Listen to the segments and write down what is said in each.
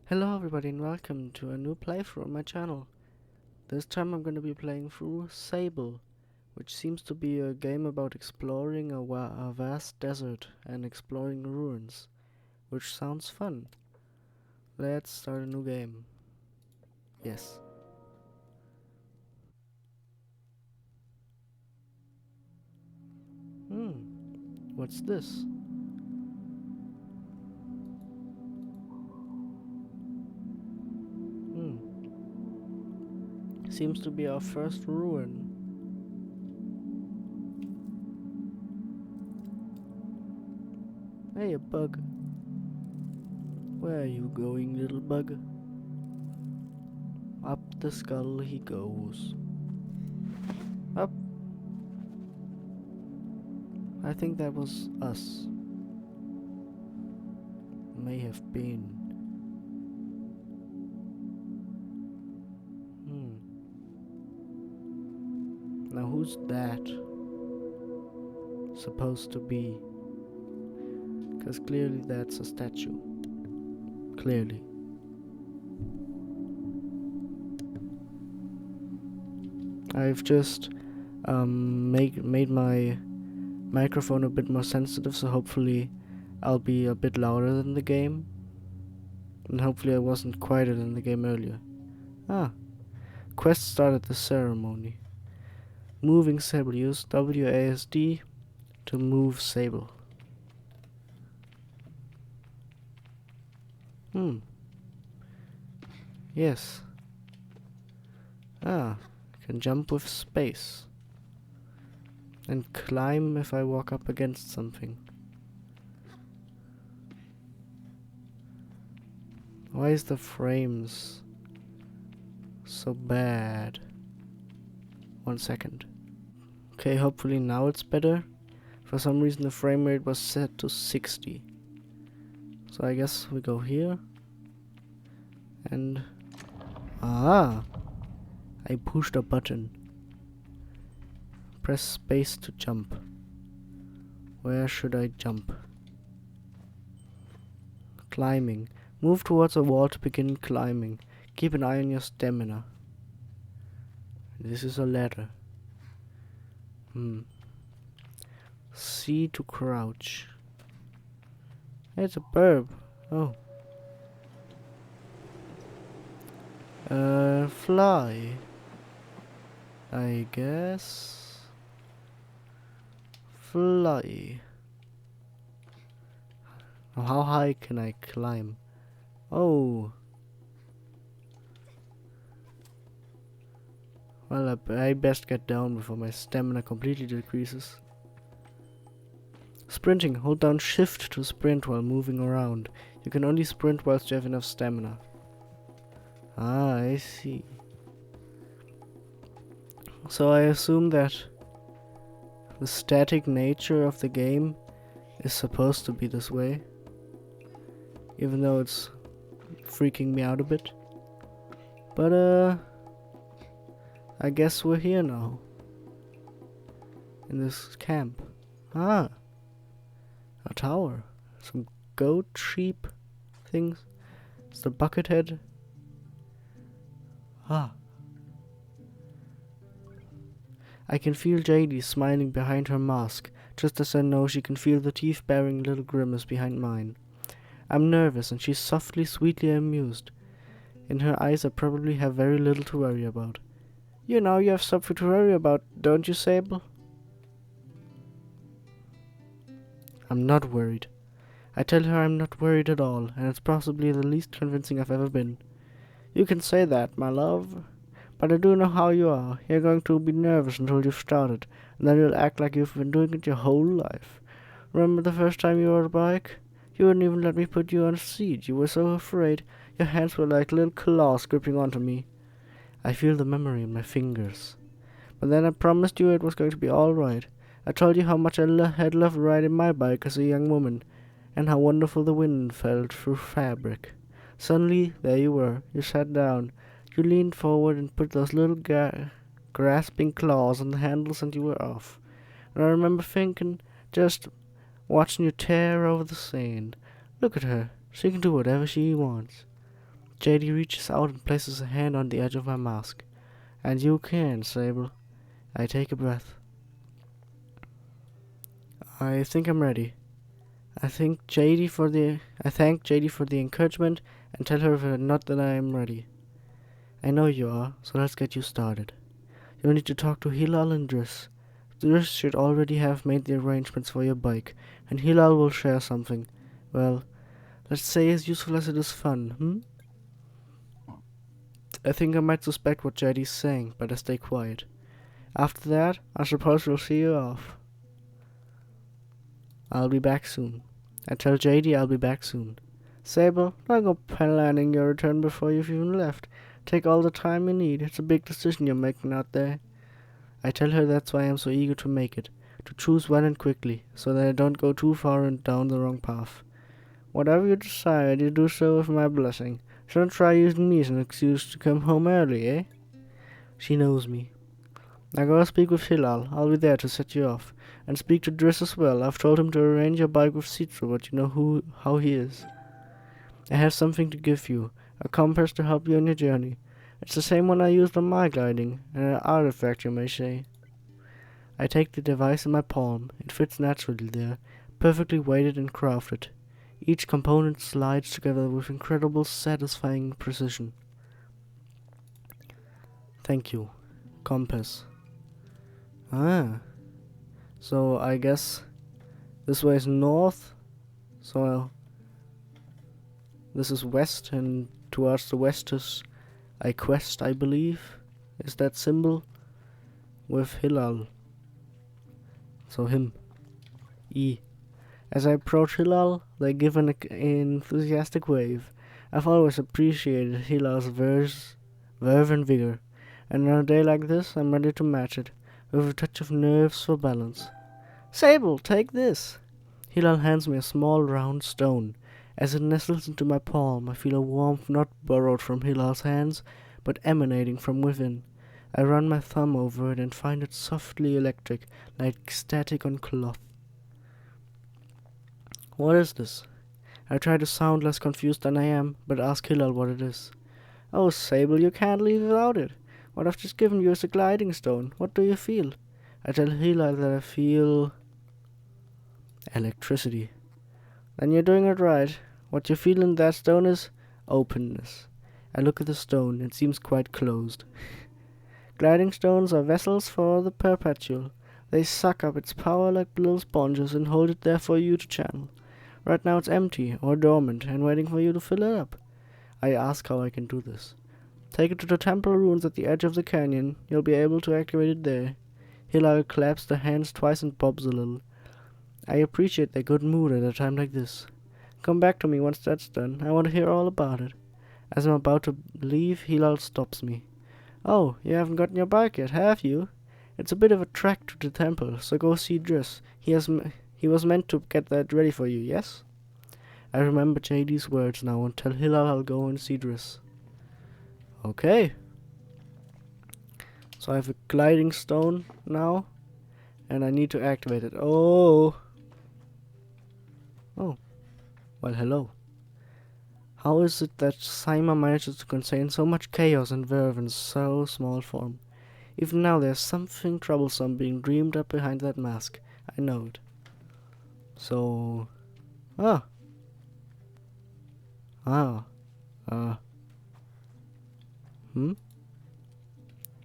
Hello everybody and welcome to a new playthrough on my channel. This time I'm going to be playing through Sable, which seems to be a game about exploring a vast desert and exploring ruins, which sounds fun. Let's start a new game. Yes. What's this? Seems to be our first ruin. Hey, a bug. Where are you going, little bug? Up the skull he goes. Up. I think that was us. May have been. Now who's that supposed to be? Because clearly that's a statue. Clearly. I've just made my microphone a bit more sensitive, so hopefully I'll be a bit louder than the game. And hopefully I wasn't quieter than the game earlier. Quest started the ceremony. Moving Sable. Use WASD to move Sable. Yes. I can jump with space. And climb if I walk up against something. Why is the frames so bad? 1 second. Okay, hopefully now it's better. For some reason the frame rate was set to 60. So I guess we go here. And I pushed a button. Press space to jump. Where should I jump? Climbing. Move towards a wall to begin climbing. Keep an eye on your stamina. This is a ladder. C to crouch. It's a burb. Oh. Fly. I guess. Fly. How high can I climb? Oh. Well, I best get down before my stamina completely decreases. Sprinting. Hold down shift to sprint while moving around. You can only sprint whilst you have enough stamina. I see. So I assume that the static nature of the game is supposed to be this way. Even though it's freaking me out a bit. But I guess we're here now. In this camp. A tower. Some goat, sheep things. It's the bucket head. I can feel JD smiling behind her mask, just as I know she can feel the teeth-baring little grimace behind mine. I'm nervous and she's softly, sweetly amused. In her eyes I probably have very little to worry about. You know you have something to worry about, don't you, Sable? I'm not worried. I tell her I'm not worried at all, and it's possibly the least convincing I've ever been. You can say that, my love. But I do know how you are. You're going to be nervous until you've started, and then you'll act like you've been doing it your whole life. Remember the first time you rode a bike? You wouldn't even let me put you on a seat. You were so afraid. Your hands were like little claws gripping onto me. I feel the memory in my fingers. But then I promised you it was going to be all right. I told you how much I had loved riding my bike as a young woman, and how wonderful the wind felt through fabric. Suddenly, there you were. You sat down. You leaned forward and put those little grasping claws on the handles, and you were off. And I remember thinking, just watching you tear over the sand. Look at her. She can do whatever she wants. JD reaches out and places a hand on the edge of my mask. And you can, Sable. I take a breath. I think I'm ready. I thank JD for the encouragement and tell her not that I am ready. I know you are, so let's get you started. You'll need to talk to Hilal and Driss. Driss should already have made the arrangements for your bike, and Hilal will share something. Well, let's say as useful as it is fun, I think I might suspect what JD's saying, but I stay quiet. After that, I suppose we'll see you off. I'll be back soon. I tell JD I'll be back soon. Sable, don't go planning your return before you've even left. Take all the time you need. It's a big decision you're making out there. I tell her that's why I'm so eager to make it. To choose well and quickly, so that I don't go too far and down the wrong path. Whatever you decide, you do so with my blessing. So don't try using me as an excuse to come home early, eh? She knows me. Now go speak with Hilal. I'll be there to set you off. And speak to Driss as well. I've told him to arrange your bike with Citra, but you know how he is. I have something to give you. A compass to help you on your journey. It's the same one I used on my gliding. An artifact, you may say. I take the device in my palm. It fits naturally there. Perfectly weighted and crafted. Each component slides together with incredible, satisfying precision. Thank you. Compass. Ah. So I guess this way is north. So this is west, and towards the west is I quest, I believe. Is that symbol? With Hilal. So him. E. As I approach Hilal, they give an enthusiastic wave. I've always appreciated Hilal's verve and vigor, and on a day like this, I'm ready to match it, with a touch of nerves for balance. Sable, take this! Hilal hands me a small round stone. As it nestles into my palm, I feel a warmth not borrowed from Hilal's hands, but emanating from within. I run my thumb over it and find it softly electric, like static on cloth. What is this? I try to sound less confused than I am, but ask Hilal what it is. Oh, Sable, you can't leave without it. What I've just given you is a gliding stone. What do you feel? I tell Hilal that I feel electricity. Then you're doing it right. What you feel in that stone is openness. I look at the stone. It seems quite closed. Gliding stones are vessels for the perpetual. They suck up its power like little sponges and hold it there for you to channel. Right now it's empty or dormant and waiting for you to fill it up. I ask how I can do this. Take it to the temple ruins at the edge of the canyon. You'll be able to activate it there. Hilal claps the hands twice and bobs a little. I appreciate their good mood at a time like this. Come back to me once that's done. I want to hear all about it. As I'm about to leave, Hilal stops me. Oh, you haven't gotten your bike yet, have you? It's a bit of a trek to the temple, so go see Driss. He was meant to get that ready for you, yes? I remember JD's words now and tell Hilal I'll go and see Driss. Okay. So I have a gliding stone now, and I need to activate it. Oh. Well, hello. How is it that Saima manages to contain so much chaos and verve in so small form? Even now there's something troublesome being dreamed up behind that mask. I know it. So...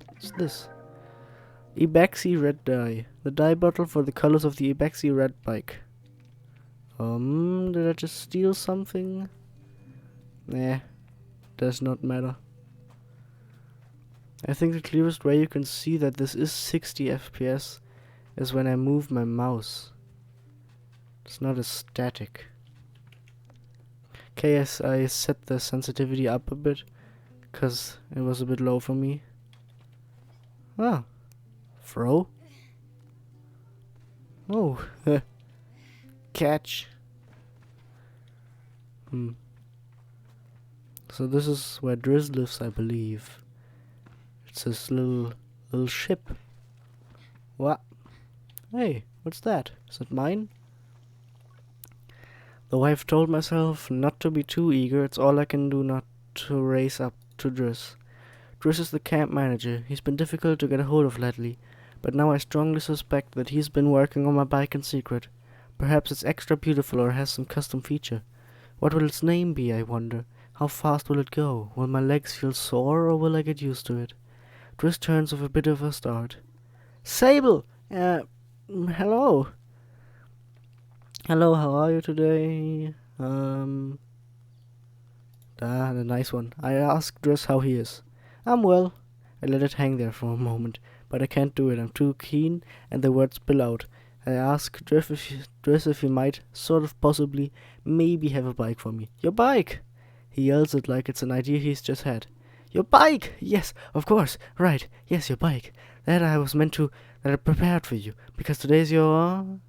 What's this? Ibex red dye. The dye bottle for the colors of the Ibex red bike. Did I just steal something? Nah, does not matter. I think the clearest way you can see that this is 60 FPS is when I move my mouse. It's not as static. Okay, I set the sensitivity up a bit, because it was a bit low for me. Throw? Oh, catch. So this is where Driz lives, I believe. It's this little ship. What? Hey, what's that? Is it mine? Though I've told myself not to be too eager, it's all I can do not to race up to Driss. Driss is the camp manager. He's been difficult to get a hold of lately, but now I strongly suspect that he's been working on my bike in secret. Perhaps it's extra beautiful or has some custom feature. What will its name be, I wonder? How fast will it go? Will my legs feel sore or will I get used to it? Driss turns with a bit of a start. Sable! Hello. Hello, how are you today? The nice one. I asked Driss how he is. I'm well. I let it hang there for a moment, but I can't do it. I'm too keen, and the words spill out. I ask Driss if he might, sort of possibly, maybe have a bike for me. Your bike! He yells it like it's an idea he's just had. Your bike! Yes, of course. Right. Yes, your bike. That I prepared for you, because today's your...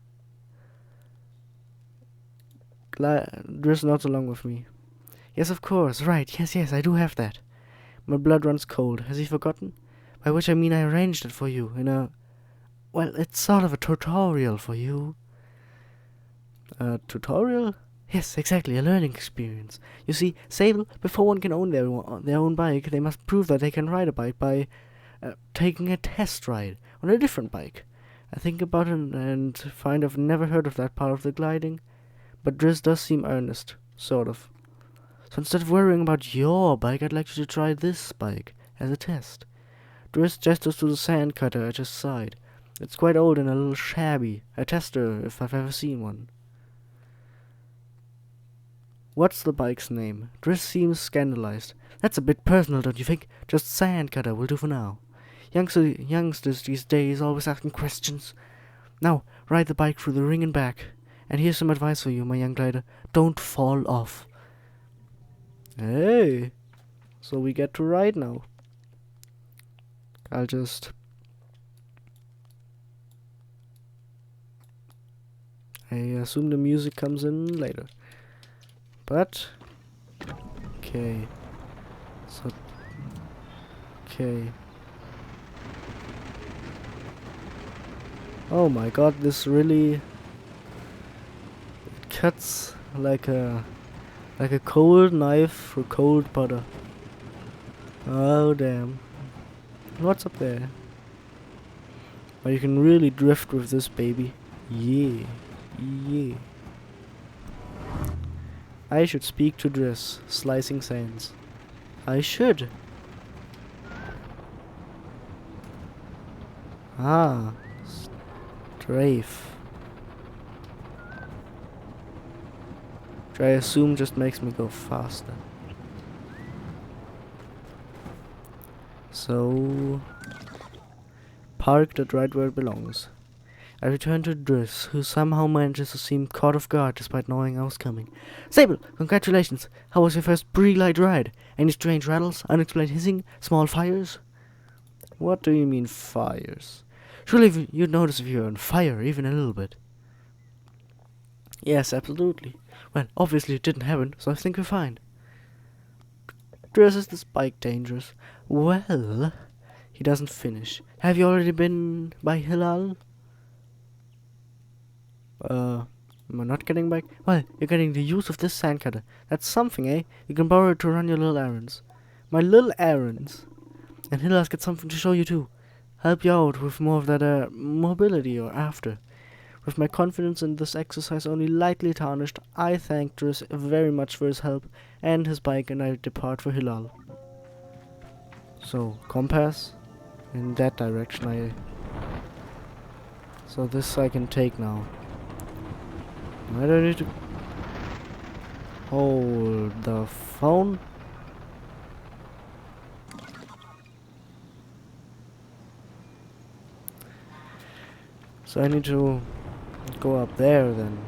Driss nods along with me. Yes, of course. Right. Yes, I do have that. My blood runs cold. Has he forgotten? By which I mean I arranged it for you in a... Well, it's sort of a tutorial for you. A tutorial? Yes, exactly, a learning experience. You see, Sable, before one can own their own bike, they must prove that they can ride a bike by taking a test ride on a different bike. I think about it and find I've never heard of that part of the gliding, but Driss does seem earnest, sort of. So instead of worrying about your bike, I'd like you to try this bike as a test. Driss gestures to the sand cutter at his side. It's quite old and a little shabby. A tester, if I've ever seen one. What's the bike's name? Driss seems scandalized. That's a bit personal, don't you think? Just sand cutter will do for now. Youngsters these days always asking questions. Now, ride the bike through the ring and back. And here's some advice for you, my young glider. Don't fall off. Hey, so we get to ride now. I'll just... I assume the music comes in later. But... Okay. So... Okay. Oh my god, this really... It cuts like a cold knife through cold butter. Oh damn. What's up there? But you can really drift with this baby. Yeah. I should speak to Driss, slicing sands. I should. Ah. Strafe. Which I assume just makes me go faster. So... Parked at right where it belongs. I return to Driss, who somehow manages to seem caught off guard despite knowing I was coming. Sable, congratulations! How was your first pre-light ride? Any strange rattles, unexplained hissing, small fires? What do you mean fires? Surely you'd notice if you're on fire, even a little bit. Yes, absolutely. Well, obviously it didn't happen, so I think we're fine. Driss, is this bike dangerous? Well... He doesn't finish. Have you already been by Hilal? Am I not getting back? Well, you're getting the use of this sand cutter. That's something, eh? You can borrow it to run your little errands. My little errands? And Hilal's got something to show you too. Help you out with more of that, mobility or after. With my confidence in this exercise only lightly tarnished, I thank Driss very much for his help and his bike, and I depart for Hilal. So, compass? In that direction, So this I can take now. I don't need to hold the phone. So I need to go up there then.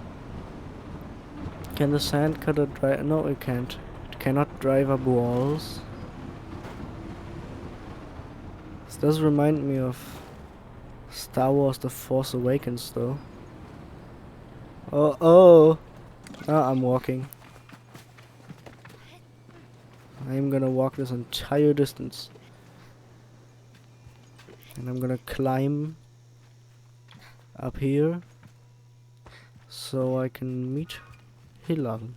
Can the sand cutter drive? No, it can't. It cannot drive up walls. This does remind me of Star Wars The Force Awakens though. Oh, I'm walking. I'm gonna walk this entire distance. And I'm gonna climb up here so I can meet Hilal.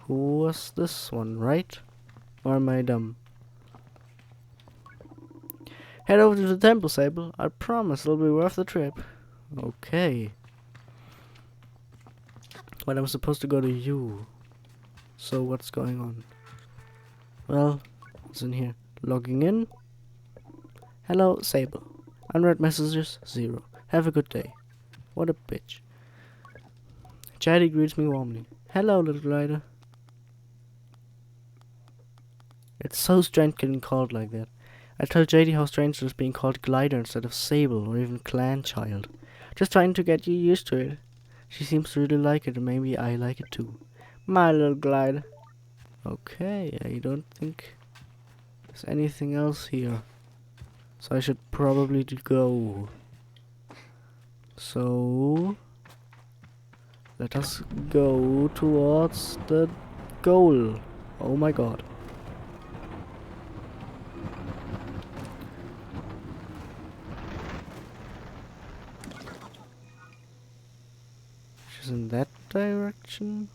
Who was this one, right? Or am I dumb? Head over to the temple, Sable. I promise it'll be worth the trip. Okay. But I'm supposed to go to you. So what's going on? Well, what's in here? Logging in. Hello, Sable. Unread messages, 0. Have a good day. What a bitch. Chatty greets me warmly. Hello, little glider. It's so strange getting called like that. I tell JD how strange it is being called Glider instead of Sable or even Clan Child. Just trying to get you used to it. She seems to really like it and maybe I like it too. My little glider. Okay, I don't think there's anything else here. So I should probably go. So let us go towards the goal. Oh my god. She's in that direction.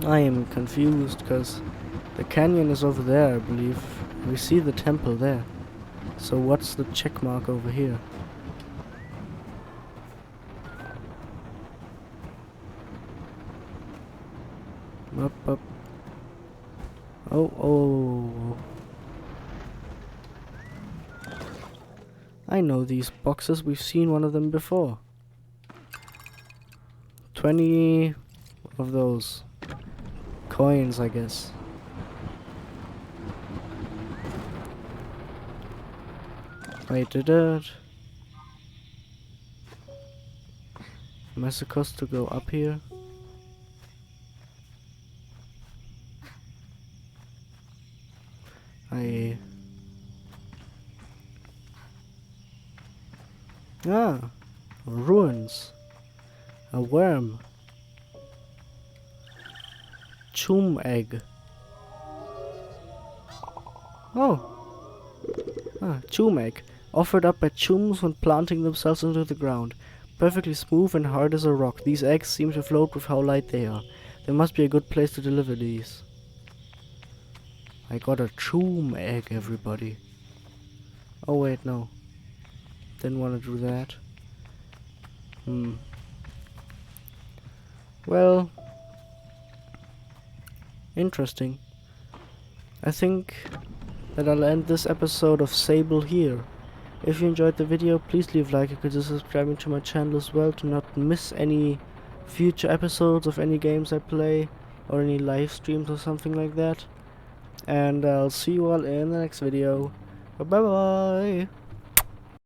I am confused because the canyon is over there, I believe. We see the temple there. So what's the check mark over here? Up. Oh. I know these boxes. We've seen one of them before. 20 of those coins, I guess. I did it. Am I supposed to go up here? Ruins. A worm. Choom egg. Choom egg. Offered up by chooms when planting themselves into the ground. Perfectly smooth and hard as a rock. These eggs seem to float with how light they are. There must be a good place to deliver these. I got a choom egg, everybody. Oh wait, no. Didn't want to do that. Well, interesting. I think that I'll end this episode of Sable here. If you enjoyed the video, please leave a like and consider subscribing to my channel as well to not miss any future episodes of any games I play or any live streams or something like that. And I'll see you all in the next video. Bye bye!